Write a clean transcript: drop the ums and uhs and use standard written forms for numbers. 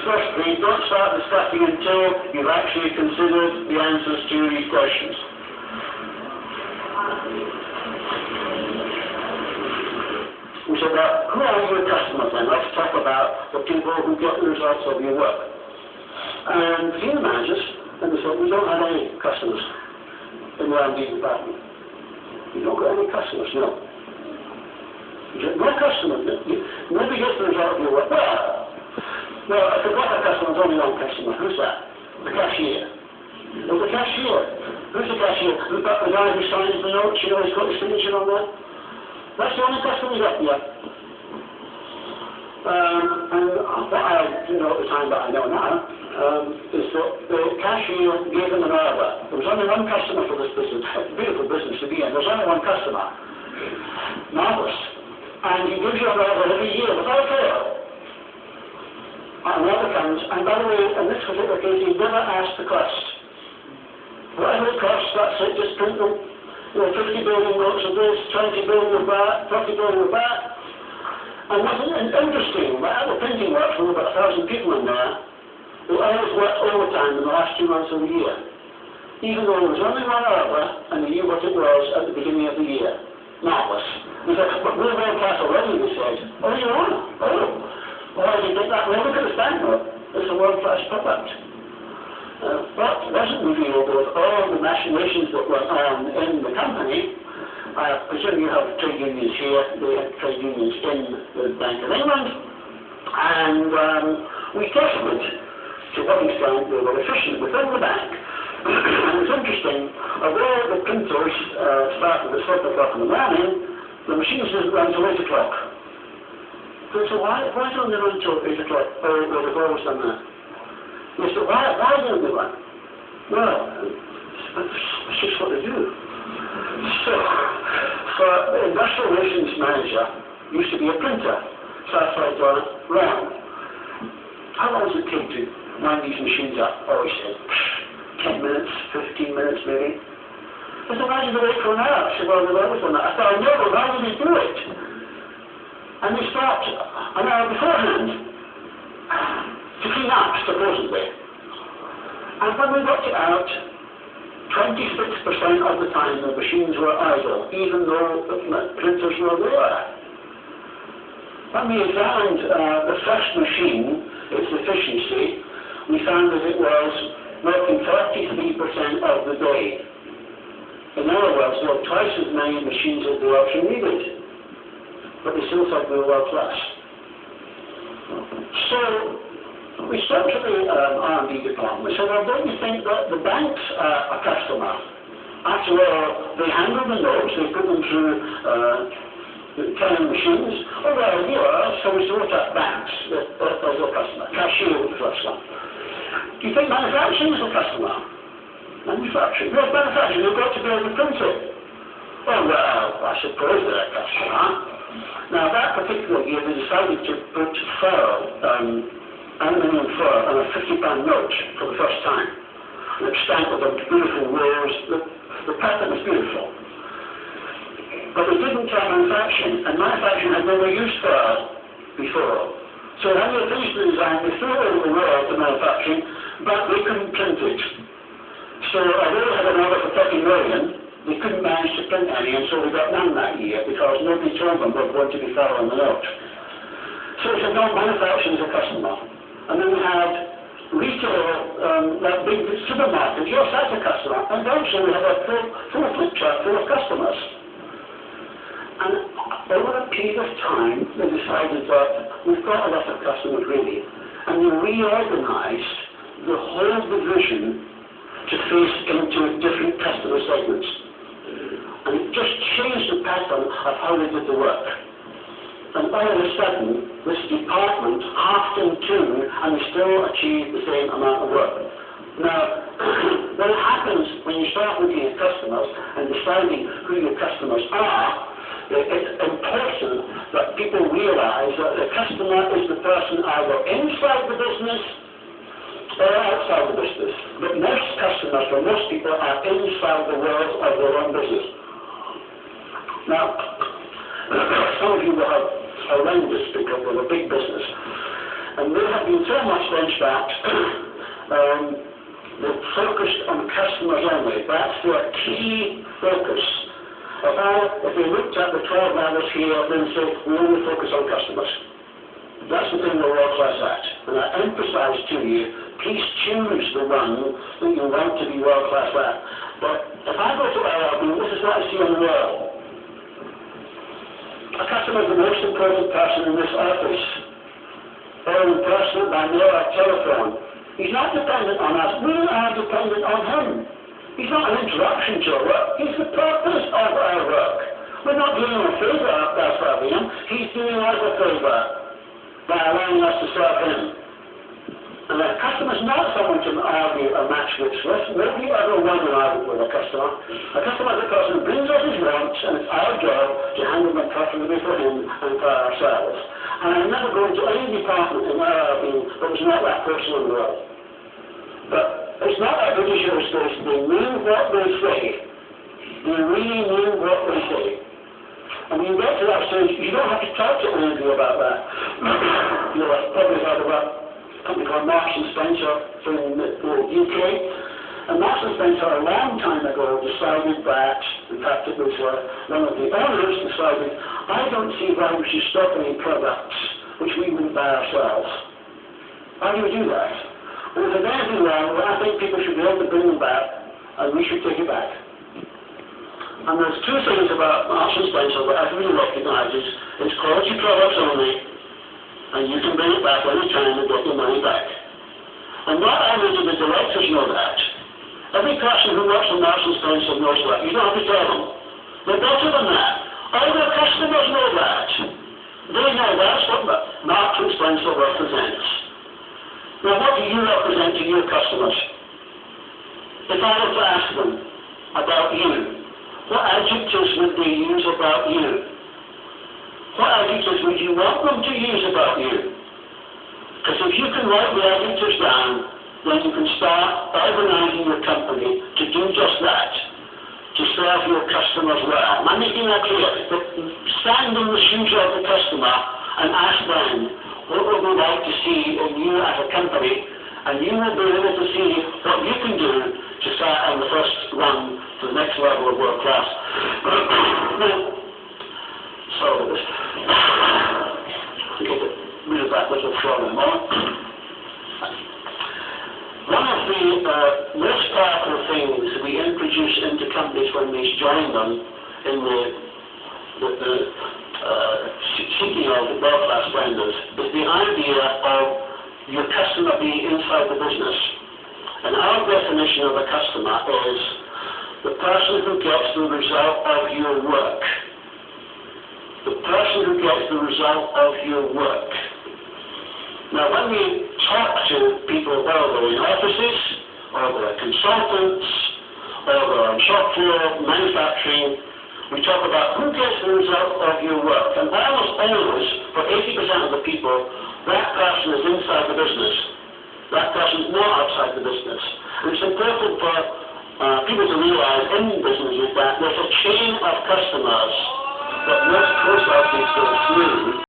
firstly, don't start discussing until you've actually considered the answers to these questions. We said, well, who are your customers then? Let's talk about the people who get the results of your work. And senior managers, and they said, we don't have any customers in the R&D department. You don't got any customers, no. You said, no customers, nobody gets the result of your work. Well, if they've got a customer, there's only one customer. Who's that? The cashier. Well, the cashier. Who's the cashier? The guy who signs the notes, you know, he's got his signature on there. That's the only customer we got yet. And what I didn't know at the time, but I know now, is that the cashier gave them an order. There was only one customer for this business. It's a beautiful business to be in. There's only one customer. Marvellous. And he gives you an order every year without fail. And the order comes, and by the way, in this particular case, he never asked the cost. Whatever it costs, that's it, just print them. You know, 50 billion notes of this, 20 billion of that, 30 billion of that. And what's interesting, at the printing works, there were about 1,000 people in there, who always worked overtime in the last 2 months of the year. Even though there was only one order, and they knew what it was at the beginning of the year. Marvellous. They said, but we're world class already, they said. Oh, you are? Oh. Why did you think that? Well, look at the banknote. It's a world class product. But it wasn't revealed with all the machinations that went on in the company. I presume you have trade unions here. They had trade unions in the Bank of England. And we tested to what extent they were efficient within the bank. And it's interesting, although the printers started at 7 o'clock in the morning, the machines didn't run till 8 o'clock. So why don't they run till 8 o'clock? Or they've always done that. They said, why don't they run? Well, it's just what they do. So, for the industrial relations manager, used to be a printer. So I thought, round. How long does it take to wind these machines up? Oh, he said, 10 minutes, 15 minutes maybe. I said, why did they wait for an hour? I said, well, they've always done that. I thought, no, but why did they do it? And they stopped an hour beforehand to clean up, supposedly. And when we worked it out, 26% of the time the machines were idle, even though the printers were there. When we examined the first machine, its efficiency, we found that it was working 43% of the day. In other words, there were twice as many machines as they actually needed. But they still thought they were world class. So we spoke to the R&D department. We said, well, don't you think that the banks are a customer? After all, they handle the notes, they put them through the telling machines. Oh, well, you are, so we sort out banks as a customer. Cashier was the first one. Do you think manufacturing is a customer? Manufacturing? Well, manufacturing, you've got to be able to print it. Oh, well, I suppose they're a customer. Now, that particular year, they decided to put aluminium foil on a £50 note for the first time. And it stamped with a beautiful rose. The pattern was beautiful. But they didn't try manufacturing, and manufacturing had never used foil before. So when they finished the design, they threw it over the world to manufacturing, but they couldn't print it. So although they had an order for 30 million, they couldn't manage to print any, and so they got none that year because nobody told them they were going to be following the note. So they said, no, manufacturing is a customer. And then we had retail, like big supermarkets, yes, that's a customer. And eventually we had a full flip chart full of customers. And over a period of time, they decided that we've got a lot of customers really, and they reorganized the whole division to face into different customer segments. And it just changed the pattern of how they did the work. And all of a sudden, this department halved in two, and they still achieved the same amount of work. Now, what happens when you start looking at customers and deciding who your customers are, it's important that people realize that the customer is the person either inside the business or outside the business. But most customers, for most people, are inside the world of their own business. Now, some of you will have horrendous because they're a big business. And we have been so much benchmarked, they're focused on customers only. That's their key focus. If we looked at the 12 levels here, then say we only focus on customers. That's the thing we're world-class at. And I emphasize to you, please choose the one that you want to be world-class at. But if I go to Ireland, this is what I see in the world. A customer is the most important person in this office, or in person by mail or telephone. He's not dependent on us. We are dependent on him. He's not an interruption to our work. He's the purpose of our work. We're not doing him a favour by serving him. He's doing us a favour by allowing us to serve him. And a customer's not someone to argue a match with. Nobody ever won an argument with a customer. A customer is a person who brings us his wants, and it's our job to handle them properly for him and for ourselves. And I never go into any department in where I've been that was not that person in the world. But it's not a British illustration. They mean what they say. They really mean what they say. And when you get to that stage, you don't have to talk to anybody about that. You'll have probably heard about a company called Marks and Spencer from the UK. And Marks and Spencer a long time ago decided that, in fact it was one of the owners decided, I don't see why we should stop any products which we wouldn't buy ourselves. Why do we do that? And if there's anything wrong, well, I think people should be able to bring them back, and we should take it back. And there's two things about Marks and Spencer that everybody recognises. It's quality products only, and you can bring it back any time and get your money back. And not only do the directors know that, every person who works for Marks and Spencer knows that. You don't have to tell them. They're better than that. All their customers know that. They know that's what Marks and Spencer represents. Now, what do you represent to your customers? If I were to ask them about you, what adjectives would they use about you? What adjectives would you want them to use about you? Because if you can write the adjectives down, then you can start organizing your company to do just that, to serve your customers well. Am I making that clear? But stand in the shoes of the customer and ask them, what would we like to see in you as a company? And you will be able to see what you can do to start on the first run to the next level of world class. Now, sorry about this. Get rid of that little frog in a moment. One of the most powerful things we introduce into companies when we join them in the seeking of world-class vendors is the idea of your customer being inside the business. And our definition of a customer is the person who gets the result of your work. The person who gets the result of your work. Now, when we talk to people, whether they're in offices, or they're consultants, or they're on shop floor, manufacturing, we talk about who gets the result of your work. And almost always, for 80% of the people, that person is inside the business. That person is not outside the business. And it's important for people to realize in businesses that there's a chain of customers that most post offices go through